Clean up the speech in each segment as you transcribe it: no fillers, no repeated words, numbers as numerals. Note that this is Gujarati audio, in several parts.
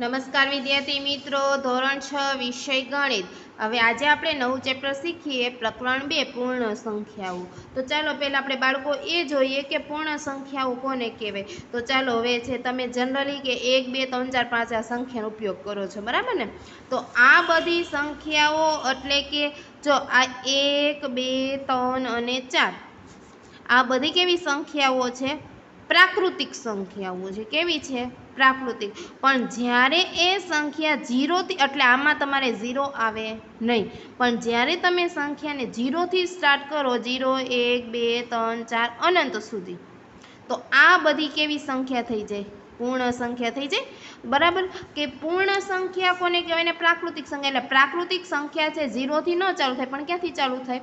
નમસ્કાર વિદ્યાર્થી મિત્રો, ધોરણ 6 વિષય ગણિત. હવે આજે આપણે નવું ચેપ્ટર શીખીએ, પ્રકરણ 2 પૂર્ણ સંખ્યાઓ. તો ચાલો પહેલા આપણે બાળકો એ જોઈએ કે પૂર્ણ સંખ્યાઓ કોને કહેવાય. તો ચાલો હવે છે તમે જનરલી કે 1 2 3 4 5 આ સંખ્યાનો ઉપયોગ કરો છો, બરાબર ને. તો આ બધી સંખ્યાઓ એટલે કે જો આ 1 2 3 અને 4 આ બધી કેવી સંખ્યાઓ છે? પ્રાકૃતિક સંખ્યાઓ છે. કેવી છે? પ્રાકૃતિક. પણ જ્યારે એ સંખ્યા 0થી એટલે આમાં તમારે 0 આવે નહીં, પણ જ્યારે તમે સંખ્યાને 0થી સ્ટાર્ટ કરો, 0 1 2 3 4 અનંત સુધી, તો આ બધી કેવી સંખ્યા થઈ જાય? પૂર્ણ સંખ્યા થઈ જાય, બરાબર. કે પૂર્ણ સંખ્યા કોને કહેવાય? ને પ્રાકૃતિક સંખ્યા. એટલે પ્રાકૃતિક સંખ્યા છે 0થી ન ચાલુ થાય, પણ ક્યાંથી ચાલુ થાય?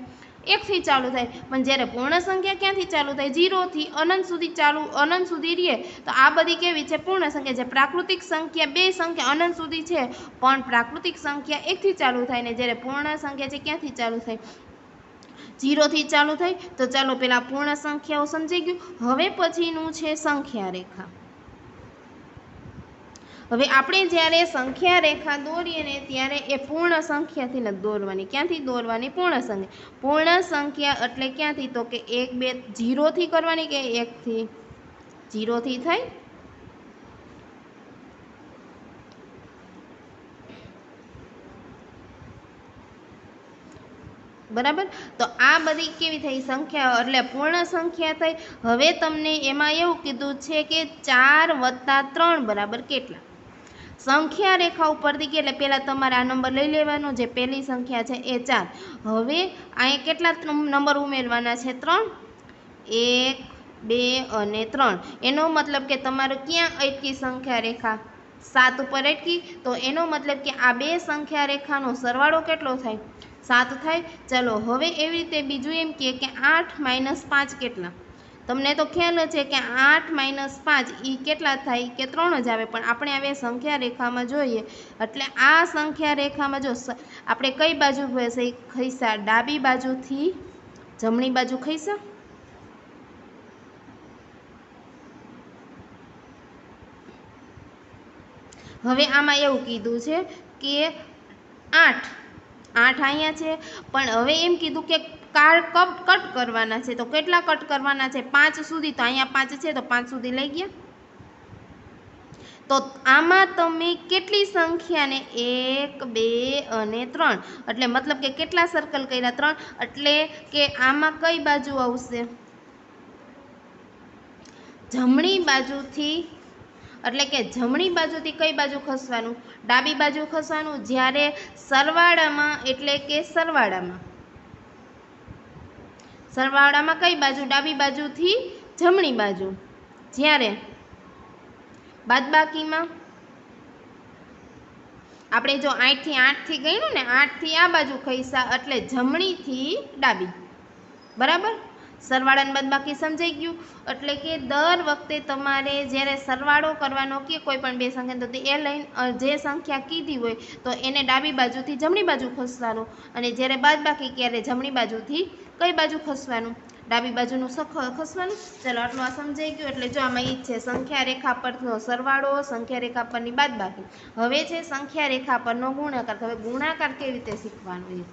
1થી ચાલુ થાય. પણ જ્યારે પૂર્ણ સંખ્યા ક્યાંથી ચાલુ થાય? 0થી અનંત સુધી ચાલુ, અનંત સુધી રહે. તો આ બધી કેવી છે? પૂર્ણ સંખ્યા છે. પ્રાકૃતિક સંખ્યા બે સંખ્યા અનંત સુધી છે, પણ પ્રાકૃતિક સંખ્યા 1થી ચાલુ થાય, ને જ્યારે પૂર્ણ સંખ્યા છે ક્યાંથી ચાલુ થાય? 0થી ચાલુ થાય. તો ચાલો પેલા પૂર્ણ સંખ્યાઓ સમજાઈ ગયું. હવે પછીનું છે સંખ્યા રેખા. હવે આપણે જ્યારે સંખ્યા રેખા દોરીએ ને ત્યારે એ પૂર્ણ સંખ્યાથી નથી દોરવાની. ક્યાંથી દોરવાની? પૂર્ણ સંખ્યા. પૂર્ણ સંખ્યા એટલે ક્યાંથી? તો કે 1 2 0થી કરવાની કે 1થી? 0થી થાય. બરાબર. તો આ બધી કેવી થઈ? સંખ્યા એટલે પૂર્ણ સંખ્યા થઈ. હવે તમને એમાં એવું કીધું છે કે 4 + 3 બરાબર કેટલા? સંખ્યા રેખા ઉપરથી કે એટલે પહેલાં તમારે આ નંબર લઈ લેવાનો, જે પહેલી સંખ્યા છે એ 4. હવે અહીંયા કેટલા નંબર ઉમેરવાના છે? 3. 1 2 અને 3. એનો મતલબ કે તમારે ક્યાં અટકી સંખ્યા રેખા? 7 ઉપર અટકી. તો એનો મતલબ કે આ બે સંખ્યા રેખાનો સરવાળો કેટલો થાય? 7 થાય. ચલો હવે એવી રીતે બીજું એમ કે 8 - 5 કેટલા? તમને તો ખ્યાલ છે કે 8 - 5 એ કેટલા થાય? કે 3 જ આવે. પણ આપણે હવે સંખ્યા રેખામાં જોઈએ, એટલે આ સંખ્યા રેખામાં જો આપણે કઈ બાજુ ખઈસા? ડાબી બાજુથી જમણી બાજુ ખઈસા. હવે આમાં એવું કીધું છે કે 8 અહીંયા છે, પણ હવે એમ કીધું કે કટ કરવાના છે. તો કેટલા કટ કરવાના છે? 5 સુધી. તો અહીંયા 5 છે, તો 5 સુધી લઈ ગયા. તો આમાં તમે કેટલી સંખ્યાને? 1 2 અને 3. એટલે મતલબ કે કેટલા સર્કલ કર્યા? 3. એટલે કે આમાં કઈ બાજુ આવશે? જમણી બાજુથી. એટલે કે જમણી બાજુથી કઈ બાજુ ખસવાનું? ડાબી બાજુ ખસવાનું. જ્યારે સરવાળામાં એટલે કે સરવાળામાં કઈ બાજુ? ડાબી બાજુથી જમણી બાજુ. જ્યારે બાદબાકીમાં આપણે જો 8થી ગણ્યું ને, 8થી આ બાજુ ખઈસા, એટલે જમણીથી ડાબી. બરાબર. સરવાળા અને બાદબાકી સમજાઈ ગયું. એટલે કે દર વખતે તમારે જ્યારે સરવાળો કરવાનો કે કોઈ પણ બે સંખ્યા, તો એ લઈને જે સંખ્યા કીધી હોય તો એને ડાબી બાજુથી જમણી બાજુ ખસવાનું, અને જ્યારે બાદબાકી ત્યારે જમણી બાજુથી કઈ બાજુ ખસવાનું? ડાબી બાજુનું ખસવાનું. ચાલો આટલું આ સમજાઈ ગયું. એટલે જો આમાં ઈ છે સંખ્યા રેખા પરનો સરવાળો, સંખ્યા રેખા પરની બાદબાકી. હવે છે સંખ્યા રેખા પરનો ગુણાકાર. હવે ગુણાકાર કેવી રીતે શીખવાનું?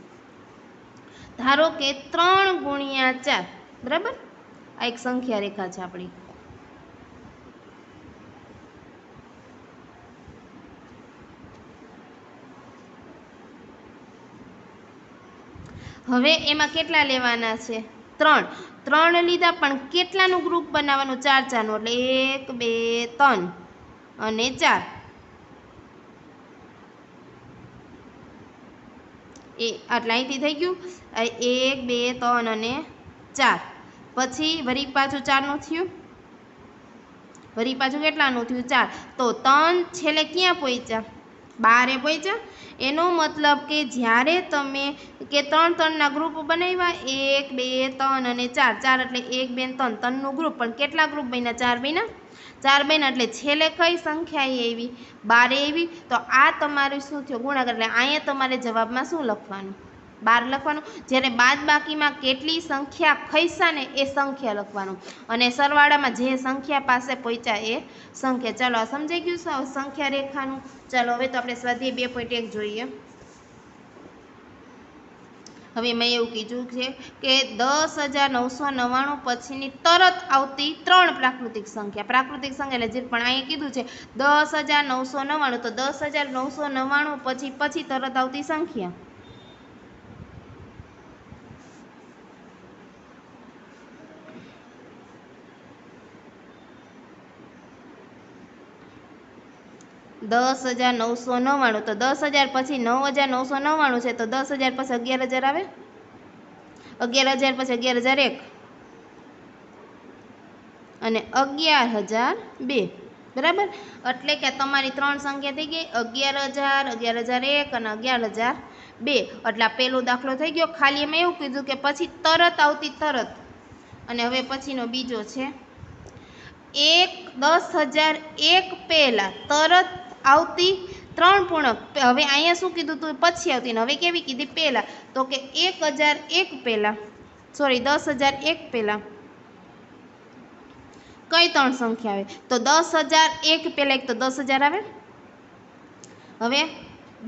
ધારો કે 3 × 4, બરાબર. આ એક સંખ્યા રેખા છે આપણી. હવે એમાં કેટલા લેવાના છે? 3 લીધા, પણ કેટલાનું ગ્રુપ બનાવવાનું? 4 4 નું. એટલે 1 2 3 અને 4. આટલા અહીંથી થઈ ગયું. 1 2 3 અને 4. પછી વળી પાછું 4નું થયું. વળી પાછું કેટલાનું થયું? 4. તો 3 છેલ્લે ક્યાં પહોંચ્યા? 12 પહોંચ્યા. એનો મતલબ કે જ્યારે તમે કે 3 3ના ગ્રુપ બનાવ્યા, 1 2 3 અને 4. 4 એટલે 1 2 3 3નું ગ્રુપ. પણ કેટલા ગ્રુપ બન્યા? 4 બન્યા. 4 બન્યા એટલે છેલ્લે કઈ સંખ્યા આવી? 12 આવી. તો આ તમારું શું થયું? ગુણાકાર. એટલે અહીંયા તમારે જવાબમાં શું લખવાનું? 12 લખવાનું. જ્યારે બાદબાકીમાં કેટલી સંખ્યા ખઈશા ને એ સંખ્યા લખવાનું અને સરવાળામાં જે સંખ્યા પાસે પહોંચ્યા એ સંખ્યા. ચાલો આ સમજાઈ ગયું સંખ્યા રેખાનું. ચાલો હવે તો આપણે સ્વાધ્યાય 2.1 જોઈએ. હવે મેં એવું કીધું છે કે 10,999 પછીની તરત આવતી 3 પ્રાકૃતિક સંખ્યા. પ્રાકૃતિક સંખ્યા એટલે જે પણ અહીંયા કીધું છે 10,999 તો 10,999 પછી તરત આવતી સંખ્યા. દસ 10,999 તો 10,000 પછી 9,999 છે તો 10,000 પછી 11,000 આવે. 11,000 પછી 11,001 અને 11,002. બરાબર. એટલે કે તમારી 3 સંખ્યા થઈ ગઈ 11,000, 11,001 અને 11,002. એટલે આ પહેલો દાખલો થઈ ગયો. ખાલી એમાં એવું કીધું કે પછી તરત આવતી તરત. અને હવે પછીનો બીજો છે 10,001 પહેલા તરત આવતી 3 પૂર્ણાંક. હવે અહીંયા શું કીધું તું પછી આવતી ને હવે કેવી કીધી પહેલા તો કે 1,001 પહેલા 10,001 પહેલા કઈ 3 સંખ્યા આવે તો 10,001 પહેલા એક તો 10,000 આવે. હવે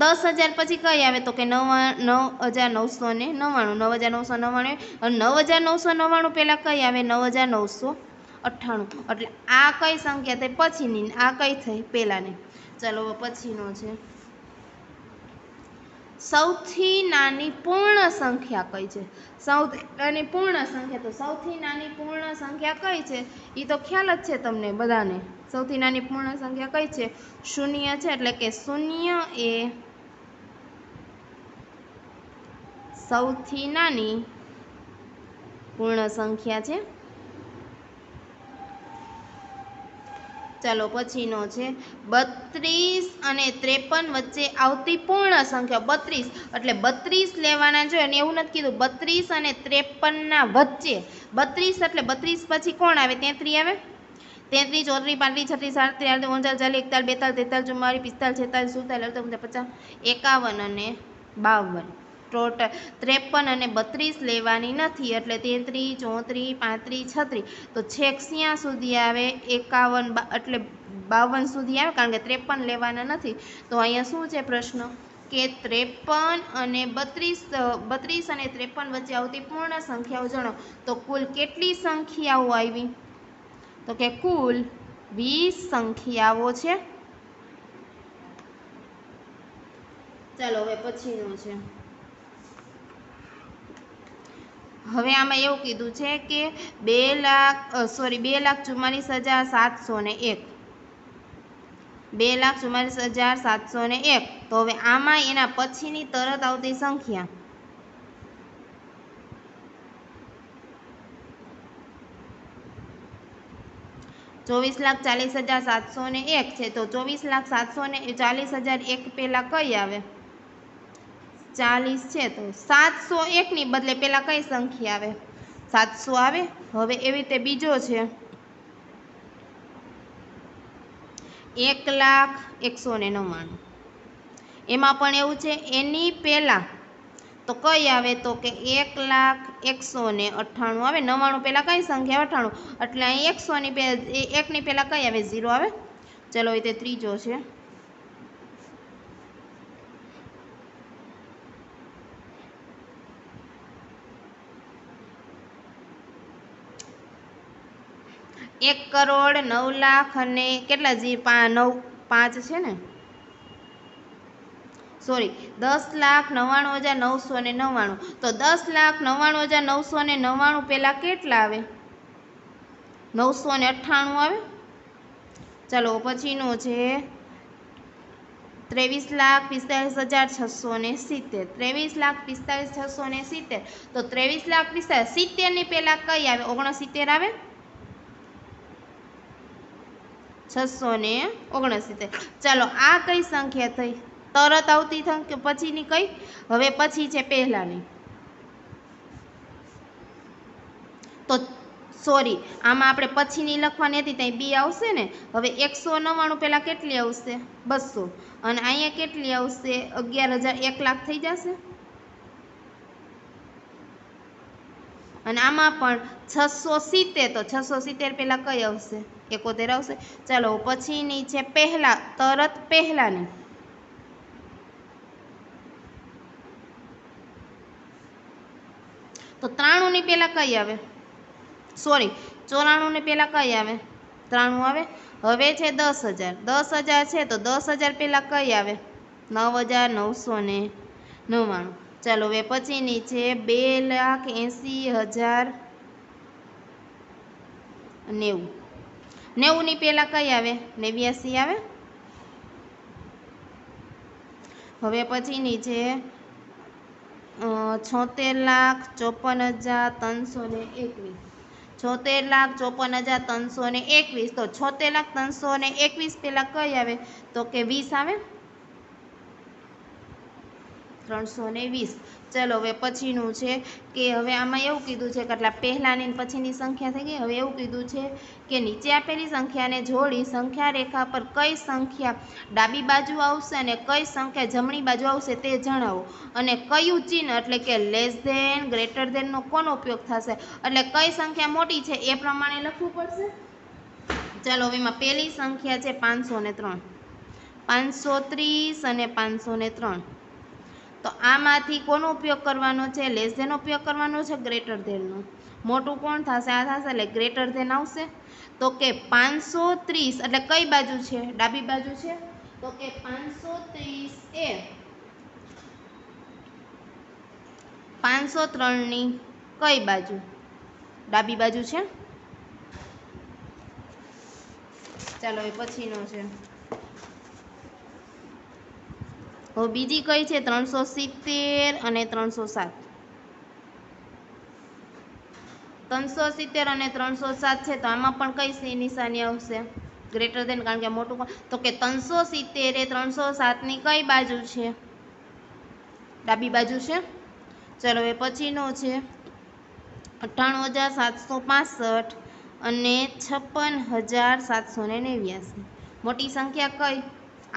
10,000 પછી કઈ આવે તો કે 9,999 9,999 અને 9,999 પહેલા કઈ આવે 9,998. એટલે આ કઈ સંખ્યા થઈ પછીની આ કઈ થઈ પહેલાની. ચાલો પછીનો છે સૌથી નાની પૂર્ણ સંખ્યા કઈ છે. સૌથી નાની પૂર્ણ સંખ્યા તો સૌથી નાની પૂર્ણ સંખ્યા કઈ છે એ તો ખ્યાલ જ છે તમને બધાને. સૌથી નાની પૂર્ણ સંખ્યા કઈ છે 0 છે. એટલે કે 0 એ સૌથી નાની પૂર્ણ સંખ્યા છે. ચાલો પછીનો છે 32 અને 53 વચ્ચે આવતી પૂર્ણ સંખ્યા. 32 એટલે 32 લેવાના જોઈએ અને એવું નથી કીધું 32 અને 53 ના વચ્ચે. 32 એટલે 32 પછી કોણ આવે 33 આવે. 33, 34, 35, 36, 37, 38, 39, 40, 41, 42, 43, 44, 45, 51 અને 52. ટોટલ 53 અને 32 લેવાની નથી એટલે 33, 34, 35, 36 તો છેક ક્યાં સુધી આવે 51 એટલે 52 સુધી આવે કારણ કે 53 લેવાના નથી. તો અહીંયા શું છે પ્રશ્ન કે 53 અને 32 અને 53 વચ્ચે આવતી પૂર્ણ સંખ્યાઓ જણાવો. તો કુલ કેટલી સંખ્યાઓ આવી તો કે કુલ 20 સંખ્યાઓ છે. ચાલો હવે પછીનો છે. હવે આમાં એવું કીધું છે કે 2,44,701 2,44,701. તો હવે આમાં એના પછીની તરત આવતી સંખ્યા 24,40,701 છે. તો 24,740,001 પહેલા કઈ આવે 40 છે. તો 701 ની બદલે પહેલા કઈ સંખ્યા આવે 700 આવે. હવે એવી રીતે બીજો છે 1,01,99 એમાં પણ એવું છે એની પહેલા તો કઈ આવે તો કે 1,01,98 આવે. 99 પહેલા કઈ સંખ્યા 98 એટલે અહીં 100 ની પહેલા 1 ની પહેલા કઈ આવે 0 આવે. ચલો એ તે ત્રીજો છે 1,09,00,000 અને કેટલા 5 છે ને 10,99,999. તો 10,99,999 પહેલા કેટલા આવે 998 આવે. ચાલો પછીનો છે 23,45,670 23,45,670. તો 23,70 ની પહેલા કઈ આવે 69 આવે 669. ચાલો આ કઈ સંખ્યા થઈ તરત આવતી સંખ્યા પછીની કઈ. હવે પછી છે પહેલાની તો આમાં આપણે પછીની લખવાની હતી ત્યાં બી આવશે ને. હવે 199 પહેલા કેટલી આવશે 200 અને અહીંયા કેટલી આવશે 11,000 1 લાખ થઈ જશે. અને આમાં પણ 670, તો 670 પહેલાં કઈ આવશે? 71 આવશે. ચાલો પછીની છે પહેલા, તરત પહેલાની. તો 93ની પહેલા કઈ આવે? સોરી, 94ની પહેલા કઈ આવે? 93 આવે. હવે છે 10,000. 10,000 છે તો 10,000 પહેલા કઈ આવે? 9,999. ચાલો હવે પછીની છે 2,80,090. 90ની પહેલા કઈ આવે? 89 આવે. હવે પછીની છે 76,54,321. 76,54,321. તો 76,321 પહેલા કઈ આવે? તો કે 20 આવે. 320. ચલો હવે પછીનું છે કે હવે આમાં એવું કીધું છે કે આટલા પહેલાંની પછીની સંખ્યા થઈ ગઈ. હવે એવું કીધું છે કે નીચે આપેલી સંખ્યાને જોડી સંખ્યા રેખા પર કઈ સંખ્યા ડાબી બાજુ આવશે અને કઈ સંખ્યા જમણી બાજુ આવશે તે જણાવો. અને કયું ચિહ્ન એટલે કે લેસ ધેન, ગ્રેટર ધેનનો કોનો ઉપયોગ થશે? એટલે કઈ સંખ્યા મોટી છે એ પ્રમાણે લખવું પડશે. ચાલો હવે એમાં પહેલી સંખ્યા છે 503. 530 અને 503. તો આમાંથી કોનો ઉપયોગ કરવાનો છે? લેસ ધેનનો ઉપયોગ કરવાનો છે, ગ્રેટર ધેનનો? મોટું કોણ થશે? આ થશે એટલે ગ્રેટર ધેન આવશે. તો કે 530 એટલે કઈ બાજુ છે? ડાબી બાજુ છે. તો કે 530 એ 503ની કઈ બાજુ? ડાબી બાજુ છે. ચાલો એ પછીનો છે. હવે બીજી કઈ છે? 370 અને 307. 370 અને 307 છે તો આમાં પણ કઈ નિશાની આવશે? ગ્રેટર ધેન, કારણ કે મોટું. તો કે 370 એ 307ની કઈ બાજુ છે? ડાબી બાજુ છે. ચલો હવે પછીનો છે 98,765 અને 56,789. મોટી સંખ્યા કઈ?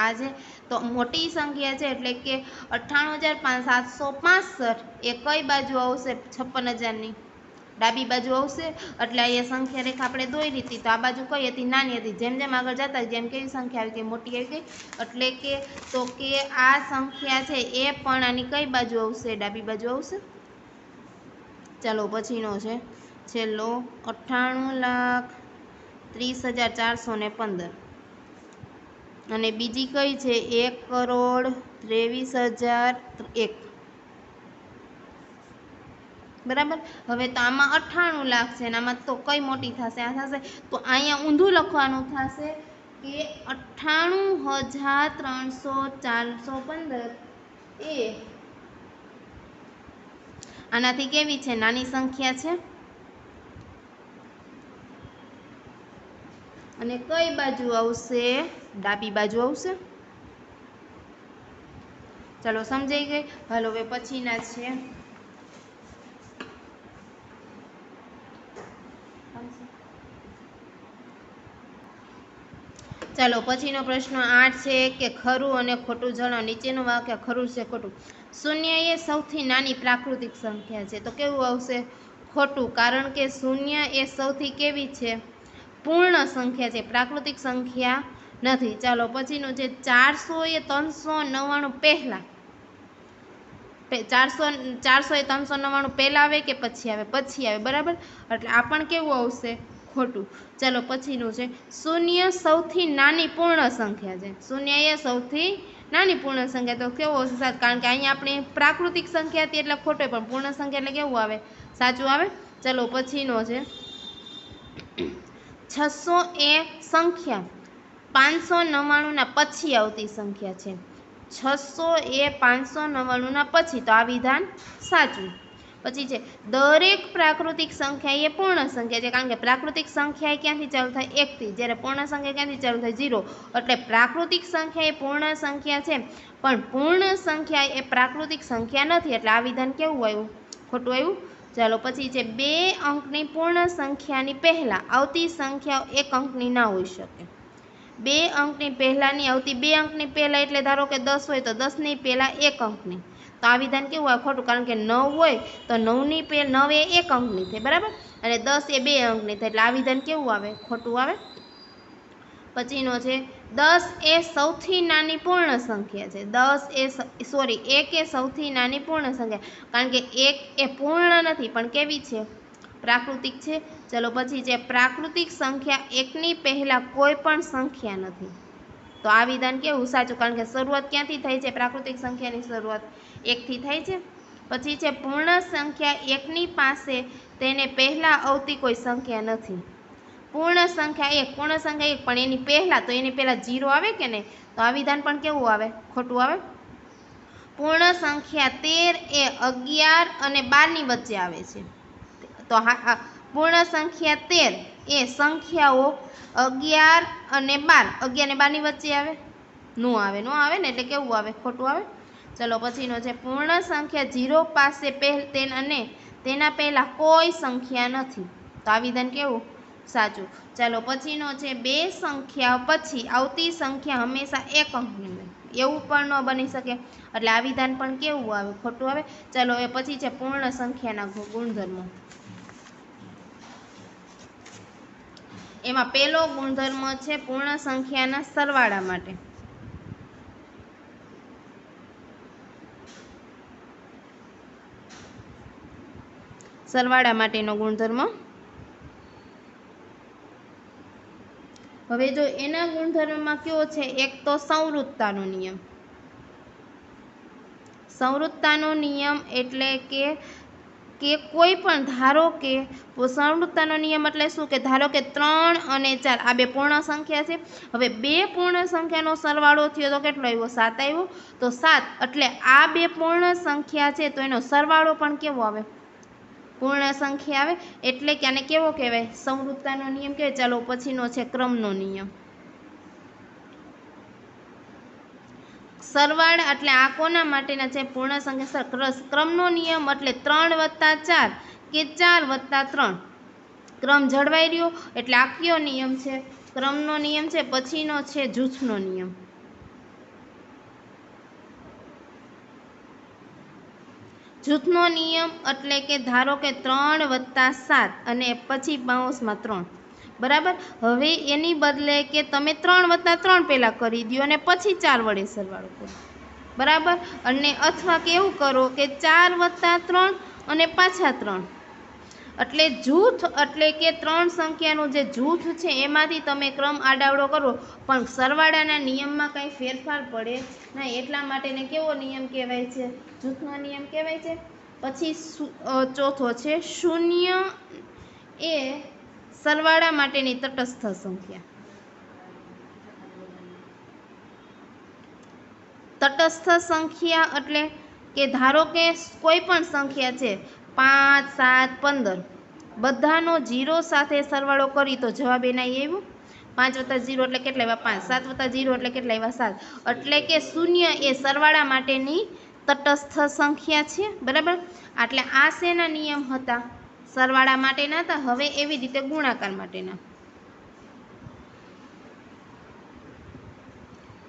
આ છે. તો મોટી સંખ્યા છે એટલે કે 98,765 એ કઈ બાજુ આવશે? 56,000ની ડાબી બાજુ આવશે. એટલે અહીંયા સંખ્યા રેખા આપણે દોરી હતી તો આ બાજુ કઈ હતી? નાની હતી. જેમ જેમ આગળ જતા જેમ કેવી સંખ્યા આવી ગઈ? મોટી આવી ગઈ. એટલે કે તો કે આ સંખ્યા છે એ પણ આની કઈ બાજુ આવશે? ડાબી બાજુ આવશે. ચાલો પછીનો છે છેલ્લો 98,30,415. અને બીજી કઈ છે? 1,23,001. બરાબર. હવે તો આમાં 98 લાખ છે અને આમાં તો કઈ મોટી થશે? આ થશે. તો અહીંયા ઊંધું લખવાનું થશે કે 98,415 એ આનાથી કેવી છે? નાની સંખ્યા છે. અને કઈ બાજુ આવશે? ડાબી બાજુ આવશે. ચાલો સમજાઈ ગઈ. હાલો હવે પછીના છે ચાલો પછીનો પ્રશ્ન 8 છે કે ખરું અને ખોટું જણાવો. નીચેનું વાક્ય ખરું છે ખોટું? શૂન્ય એ સૌથી નાની પ્રાકૃતિક સંખ્યા છે. તો કેવું આવશે? ખોટું, કારણ કે શૂન્ય એ સૌથી કેવી છે? પૂર્ણ સંખ્યા છે, પ્રાકૃતિક સંખ્યા નથી. ચાલો પછીનું છે 400 એ 399 પહેલા. 400 એ 399 પહેલા આવે કે પછી આવે? પછી આવે. બરાબર. એટલે આ પણ કેવું આવશે? ખોટું. ચાલો પછીનું છે શૂન્ય સૌથી નાની પૂર્ણ સંખ્યા છે. શૂન્ય એ સૌથી નાની પૂર્ણ સંખ્યા. તો કેવું આવશે? સાચું, કારણ કે અહીંયા આપણે પ્રાકૃતિક સંખ્યા હતી એટલે ખોટો, પણ પૂર્ણ સંખ્યા એટલે કેવું આવે? સાચું આવે. ચાલો પછીનો છે 600 એ સંખ્યા 599ના પછી આવતી સંખ્યા છે. 600 એ 599ના પછી, તો આ વિધાન સાચું. પછી છે દરેક પ્રાકૃતિક સંખ્યા એ પૂર્ણ સંખ્યા છે, કારણ કે પ્રાકૃતિક સંખ્યા ક્યાંથી ચાલુ થાય? 1 થી. જ્યારે પૂર્ણ સંખ્યા ક્યાંથી ચાલુ થાય? 0. એટલે પ્રાકૃતિક સંખ્યા એ પૂર્ણ સંખ્યા છે, પણ પૂર્ણ સંખ્યા એ પ્રાકૃતિક સંખ્યા નથી. એટલે આ વિધાન કેવું આવ્યું? ખોટું આવ્યું. ચાલો પછી છે 2 અંકની પૂર્ણ સંખ્યાની પહેલા આવતી સંખ્યાઓ 1 અંકની ના હોઈ શકે. 2 અંકની પહેલાની આવતી 2 અંકની પહેલા એટલે ધારો કે 10 હોય તો 10ની પહેલા 1 અંકની. તો આ વિધાન કેવું આવે? ખોટું, કારણ કે 9 હોય તો 9 એ 1 અંકની થાય, બરાબર, અને 10 એ 2 અંકની થાય, એટલે આ વિધાન કેવું આવે? ખોટું આવે. પછીનો છે 10 એ સૌથી નાની પૂર્ણ સંખ્યા છે. 1 એ સૌથી નાની પૂર્ણ સંખ્યા, કારણ કે 1 એ પૂર્ણ નથી પણ કેવી છે? પ્રાકૃતિક છે. ચલો પછી છે પ્રાકૃતિક સંખ્યા 1ની પહેલા કોઈ પણ સંખ્યા નથી. તો આ વિધાન કેવું? સાચું, કારણ કે શરૂઆત ક્યાંથી થાય છે? પ્રાકૃતિક સંખ્યાની શરૂઆત 1થી થાય છે. પછી છે પૂર્ણ સંખ્યા 1ની પાસે તેને પહેલા આવતી કોઈ સંખ્યા નથી. પૂર્ણ સંખ્યા 1 પણ એની પહેલા, તો એની પહેલા 0 આવે કે નહીં? તો આ વિધાન પણ કેવું આવે? ખોટું આવે. પૂર્ણ સંખ્યા 13 એ 11 અને 12ની વચ્ચે આવે છે. તો પૂર્ણ સંખ્યા 13 એ સંખ્યાઓ 11 અને 12ની વચ્ચે આવે? નો આવે ને, એટલે કેવું આવે? ખોટું આવે. ચલો પછીનો છે પૂર્ણ સંખ્યા 0 પાસે અને તેના પહેલા કોઈ સંખ્યા નથી. તો આ વિધાન કેવું? સાચું. ચાલો પછીનો છે બે સંખ્યા પછી આવતી સંખ્યા હંમેશા 1 અંકની હોય, એવું પણ ન બની શકે, એટલે આ વિધાન પણ કેવું આવે? ખોટું આવે. ચાલો હવે પછી છે પૂર્ણ સંખ્યાના ગુણધર્મો. એમાં પહેલો ગુણધર્મ છે પૂર્ણ સંખ્યાના સરવાળા માટે. સરવાળા માટેનો ગુણધર્મ. હવે જો એના ગુણધર્મમાં કયો છે? એક તો સંવૃત્તાનો નિયમ. સંવૃત્તાનો નિયમ એટલે કે કોઈ પણ, ધારો કે સંવૃત્તાનો નિયમ એટલે શું? કે ધારો કે 3 અને 4 આ બે પૂર્ણ સંખ્યા છે. હવે બે પૂર્ણ સંખ્યાનો સરવાળો થયો તો કેટલો આવ્યો? 7 આવ્યો. તો 7 એટલે આ બે પૂર્ણ સંખ્યા છે, તો એનો સરવાળો પણ કેવો આવે? પૂર્ણ સંખ્યા આવે. એટલે કે આને કેવો કહેવાય? સંવૃત્તાનો નિયમ કહેવાય. ચાલો પછીનો છે ક્રમનો નિયમ. સરવાળા એટલે આ કોના માટેના છે? પૂર્ણ સંખ્યા. ક્રમનો નિયમ એટલે 3 + 4 કે 4 + 3. ક્રમ જળવાઈ રહ્યો, એટલે આ કયો નિયમ છે? ક્રમનો નિયમ છે. પછીનો છે જૂથનો નિયમ. જૂથનો નિયમ એટલે કે ધારો કે 3 + 7 અને પછી બાઉસમાં 3, બરાબર. હવે એની બદલે કે તમે 3 + 3 પહેલાં કરી દો અને પછી 4 વડે સરવાળો કરો, બરાબર. અને અથવા કે એવું કરો કે 4 + 3 અને પાછા 3. એટલે જૂથ એટલે કે 3 સંખ્યાનું જે જૂથ છે એમાંથી તમે ક્રમ આડાવડો કરો, પણ સરવાળાના નિયમમાં કાંઈ ફેરફાર પડે નહીં. એટલા માટેને કેવો નિયમ કહેવાય છે? જૂથનો નિયમ કહેવાય છે. પછી ચોથો છે શૂન્ય એ સરવાળા માટેની તટસ્થ સંખ્યા. તટસ્થ સંખ્યા એટલે કે ધારો કે કોઈ પણ સંખ્યા છે 5, 7, 15, બધાનો 0 સાથે સરવાળો કરી તો જવાબ એના આવ્યો 5 + 0 એટલે કેટલા આવ્યા? 5. 7 + 0 એટલે કેટલા આવ્યા? 7. એટલે કે શૂન્ય એ સરવાળા માટેની તટસ્થ સંખ્યા છે, બરાબર. એટલે આ શેના નિયમ હતા? સરવાળા માટેના હતા. હવે એવી રીતે ગુણાકાર માટેના.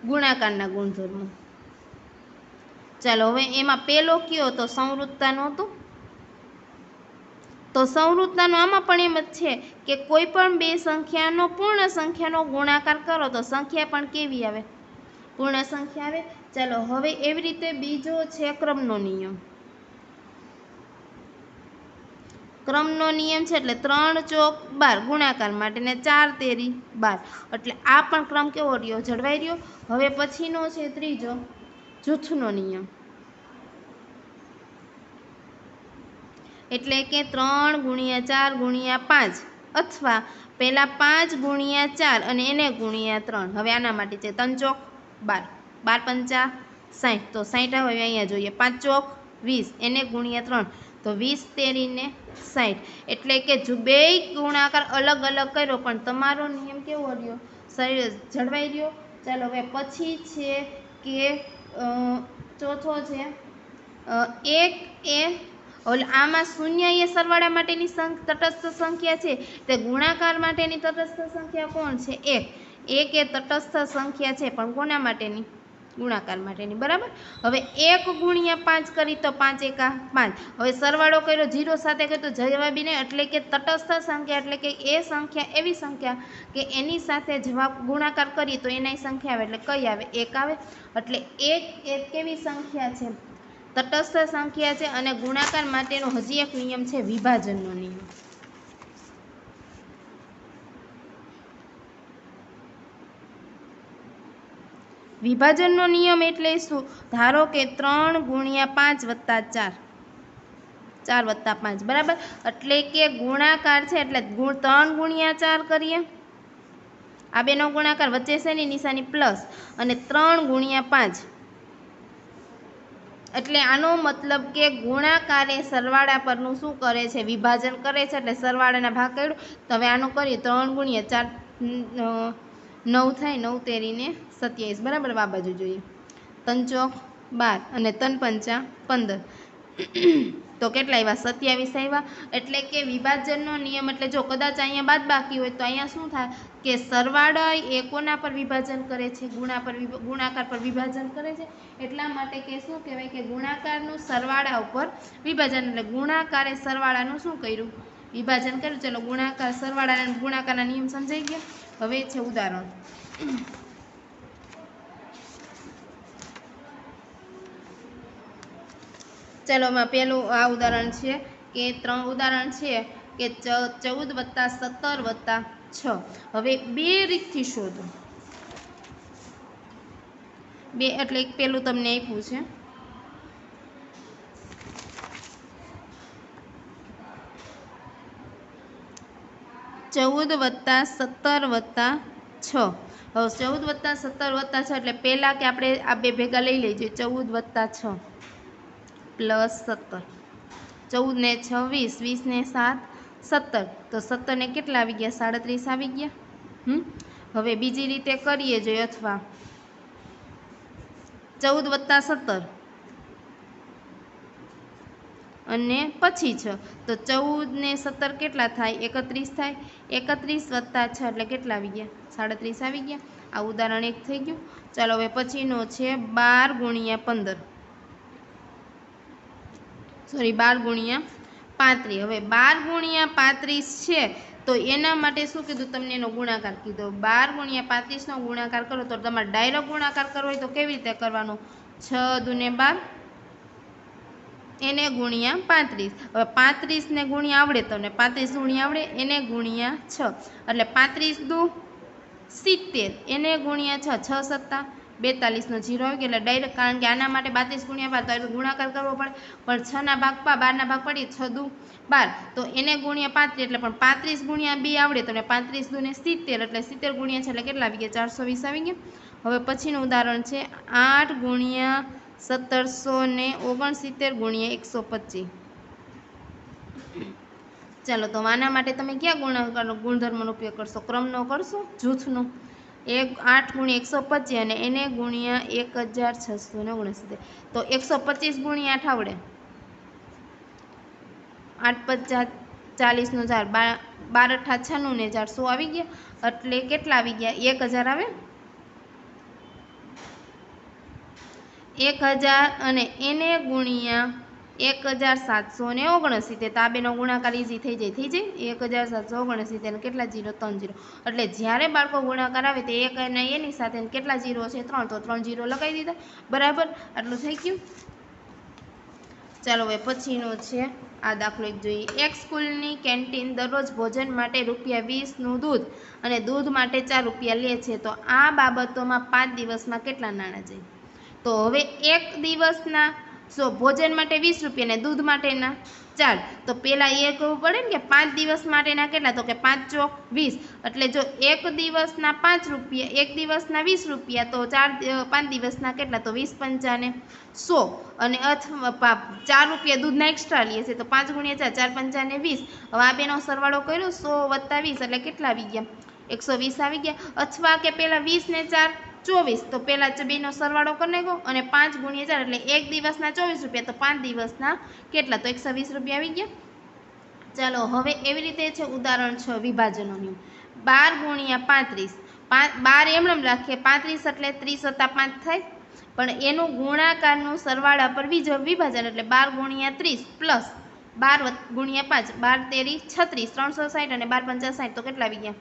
ગુણાકારના ગુણધર્મો. ચાલો હવે એમાં પહેલો કયો? તો સંવૃત્તાનો હતો. તો સંવૃત્તાનો આમાં પણ એમ જ છે કે કોઈ પણ બે સંખ્યાનો પૂર્ણ સંખ્યાનો ગુણાકાર કરો તો સંખ્યા પણ કેવી આવે? પૂર્ણ સંખ્યા આવે. ચાલો હવે એવી રીતે બીજો છે ક્રમનો નિયમ. ક્રમનો નિયમ છે એટલે 3 × 12 ગુણાકાર માટે ને 4 × 13 = 12. એટલે આ પણ ક્રમ કેવો રહ્યો? જળવાઈ રહ્યો. હવે પછીનો છે ત્રીજો જૂથનો નિયમ. એટલે કે 3 × 4 × 5 અથવા પહેલા 5 × 4 અને એને × 3. હવે આના માટે છે 3 × 12, 12 × 5 = 60. તો 60 હવે અહીંયા જોઈએ 5 × 20 એને × 3, તો 20 × 13 = 60. એટલે કે જો બે ગુણાકાર અલગ અલગ કર્યો પણ તમારો નિયમ કેવો રહ્યો? જળવાઈ રહ્યો. ચાલો હવે પછી છે કે ચોથો છે 1 એ આમાં શૂન્ય એ સરવાળા માટેની તટસ્થ સંખ્યા છે. તે ગુણાકાર માટેની તટસ્થ સંખ્યા કોણ છે? 1. 1 એ તટસ્થ સંખ્યા છે, પણ કોના માટેની? ગુણાકાર માટેની, બરાબર। હવે 1 ગુણ્યા 5 કરી તો 5 એકા 5। હવે સરવાળો કર્યો 0 સાથે કર્યો તો જવાબી નહીં, એટલે કે તટસ્થ સંખ્યા એટલે કે એ સંખ્યા એવી સંખ્યા કે એની સાથે જવાબ ગુણાકાર કરીએ તો એની સંખ્યા આવે, એટલે કઈ આવે? 1 આવે। એટલે 1 એ કેવી સંખ્યા છે? તટસ્થ સંખ્યા છે। અને ગુણાકાર માટેનો હજી એક નિયમ છે વિભાજનનો નિયમ। વિભાજનનો નિયમ એટલે શું? ધારો કે 3 ગુણ્યા 5 વત્તા 4, 4 વત્તા 5, બરાબર। એટલે કે ગુણાકાર છે એટલે 3 ગુણ્યા 4 કરીએ, આ બેનો ગુણાકાર, વચ્ચે શેની નિશાની? પ્લસ, અને 3 ગુણ્યા 5, એટલે આનો મતલબ કે ગુણાકાર એ સરવાળા પરનું શું કરે છે? વિભાજન કરે છે। એટલે સરવાળાના ભાગ કર્યો તો હવે આનો કરીએ 3 ગુણ્યા 4 9 થાય, 9 તેરીને 27, બરાબર। આ બાજુ જોઈએ, 3 ચોક 12 અને 3 પંચા 15, તો કેટલા આવ્યા? 27 આવ્યા। એટલે કે વિભાજનનો નિયમ એટલે જો કદાચ અહીંયા બાદ બાકી હોય તો અહીંયા શું થાય કે સરવાળા એ કોના પર વિભાજન કરે છે? ગુણાકાર પર વિભાજન કરે છે। એટલા માટે કે શું કહેવાય કે ગુણાકારનું સરવાળા ઉપર વિભાજન, એટલે ગુણાકારે સરવાળાનું શું કર્યું? વિભાજન કર્યું। ચલો ગુણાકાર સરવાળા ગુણાકારના નિયમ સમજાઈ ગયા। હવે છે ઉદાહરણ। ચાલો એમાં પહેલું આ ઉદાહરણ છે કે 3 ઉદાહરણ છે કે 14 વત્તા 17 વત્તા 6। હવે 2 રીતથી શોધો, 2 એટલે પેલું તમને આપ્યું છે 14 વત્તા 17 વત્તા 6। હવે 14 વત્તા 17 વત્તા 6 એટલે પહેલાં કે આપણે આ બે ભેગા લઈ લઈએ, 14 વત્તા 6 પ્લસ 17, 14 ને 6 20, 20 ને 7 17, તો 17 ને કેટલા આવી ગયા? 37 આવી ગયા। હવે બીજી રીતે કરીએ જોઈએ, અથવા 14 વત્તા 17 અને પછી 6, તો 14 ને 17 કેટલા થાય? 31 થાય। 31 વત્તા 6 એટલે કેટલા આવી ગયા? 37 આવી ગયા। આ ઉદાહરણ 1 થઈ ગયું। ચાલો હવે પછીનો છે 12 ગુણ્યા 15, સોરી 12 ગુણ્યા 35। હવે 12 ગુણ્યા 35 છે તો એના માટે શું કીધું? તમને એનો ગુણાકાર કીધો। 12 ગુણ્યા 35 નો ગુણાકાર કરો તો તમારે ડાયરેક્ટ ગુણાકાર કરવો હોય તો કેવી રીતે કરવાનો? 6 દુને 12 એને ગુણ્યા 35। હવે 35 ને ગુણ્યા આવડે તમને, 35 ગુણ્યા આવડે એને ગુણ્યા 6, એટલે 35 દુ 70 એને ગુણ્યા 6, 6 સત્તા 42 નો 0 આવી ગયો। એટલે ડાયરેક્ટ, કારણ કે આના માટે 32 ગુણ્યા 12 તો ગુણાકાર કરવો પડે, પણ 6 ના ભાગ 12 ના ભાગ પડી 6 દુ 12, તો એને ગુણ્યા 35, એટલે પણ 35 ગુણ્યા 2 આવડે તમને, 35 દુ ને 70, એટલે 70 ગુણ્યા 6 એટલે કેટલા આવી ગયા? 420 આવી ગયા। હવે પછીનું ઉદાહરણ છે 8 ગુણ્યા 1769 ગુણ્યા 125। ચાલો તો આના માટે તમે ક્યાં ગુણાકારનો ગુણધર્મનો ઉપયોગ કરશો? ક્રમનો કરશો, જૂથનો? 8 ગુણ્યા 125 અને એને ગુણ્યા 1669, તો 125 ગુણ્યા 8 આવડે, 8 50 40 નો 4, 12 8 96 ને 4 100 આવી ગયા। એટલે કેટલા આવી ગયા? 1000 આવે, 1000 અને એને ગુણ્યા 1769, તો આ બેનો ગુણાકાર ઈઝી થઈ જાય 1769 અને કેટલા 0? 3 0। એટલે જ્યારે બાળકો ગુણાકાર આવે તો એક અને એની સાથે કેટલા 0 છે? 3, તો 3 0 લગાવી દીધા, બરાબર। આટલું થઈ ગયું। ચાલો હવે પછીનો છે આ દાખલો એક જોઈએ। એક સ્કૂલની કેન્ટીન દરરોજ ભોજન માટે ₹20નું દૂધ અને દૂધ માટે 4 રૂપિયા લે છે, તો આ બાબતોમાં 5 દિવસમાં કેટલા નાણાં જાય? તો હવે એક દિવસના ભોજન માટે 20 રૂપિયા ને દૂધ માટેના 4, તો પહેલાં એ કહેવું પડે ને કે 5 દિવસ માટેના કેટલા? તો કે 5 ચોક 20, એટલે જો એક દિવસના 5 રૂપિયા, એક દિવસના 20 રૂપિયા, તો 5 દિવસના કેટલા? તો 20 પંચાને 100, અને અથવા 4 રૂપિયા દૂધના એક્સ્ટ્રા લે છે, તો 5 ગુણ્યા 4, 4 પંચાને 20। હવે આ બેનો સરવાળો કર્યો 100 વત્તા 20 એટલે કેટલા આવી ગયા? 120 આવી ગયા। અથવા કે પહેલાં 20 ને 4 24, તો પહેલાં બેનો સરવાળો કરી નાખો અને 5 ગુણ્યા 4 એટલે એક દિવસના 24 રૂપિયા, તો 5 દિવસના કેટલા? તો 120 રૂપિયા આવી ગયા। ચાલો હવે એવી રીતે છે ઉદાહરણ 6 વિભાજનનો નિયમ। 12 ગુણ્યા 35, 12 એમનેમ રાખીએ, 35 એટલે 30 વત્તા 5 થાય, પણ એનું ગુણાકારનું સરવાળા પર વિભાજન એટલે 12 ગુણ્યા 30 પ્લસ 12 ગુણ્યા 5 12 તેરી 36 360 અને 12 પંચા 60 તો કેટલા આવી ગયા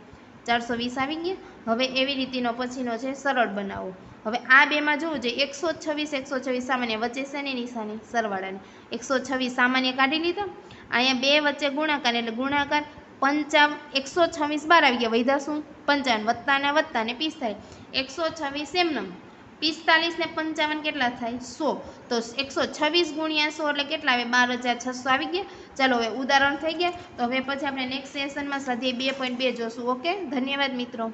420 આવી ગયા। હવે એવી રીતનો પછીનો છે સરળ બનાવો। હવે આ બેમાં જોવું જોઈએ 126 સામાન્ય વચ્ચે શેની નિશાની સરવાળાની 126 સામાન્ય કાઢી લીધા। અહીંયા બે વચ્ચે ગુણાકાર એટલે ગુણાકાર 126 બાર આવી ગયા વધ્યા શું 55 વત્તા ને 45 126 એમનેમ 45 ને 55 કેટલા થાય 100 તો 126 ગુણ્યા 100 એટલે કેટલા આવે 12600 આવી ગયા। ચાલો હવે ઉદાહરણ થઈ ગયા। તો હવે પછી આપણે નેક્સ્ટ સેશનમાં સ્વાધ્યાય 2.2 જોશું। ઓકે, ધન્યવાદ મિત્રો।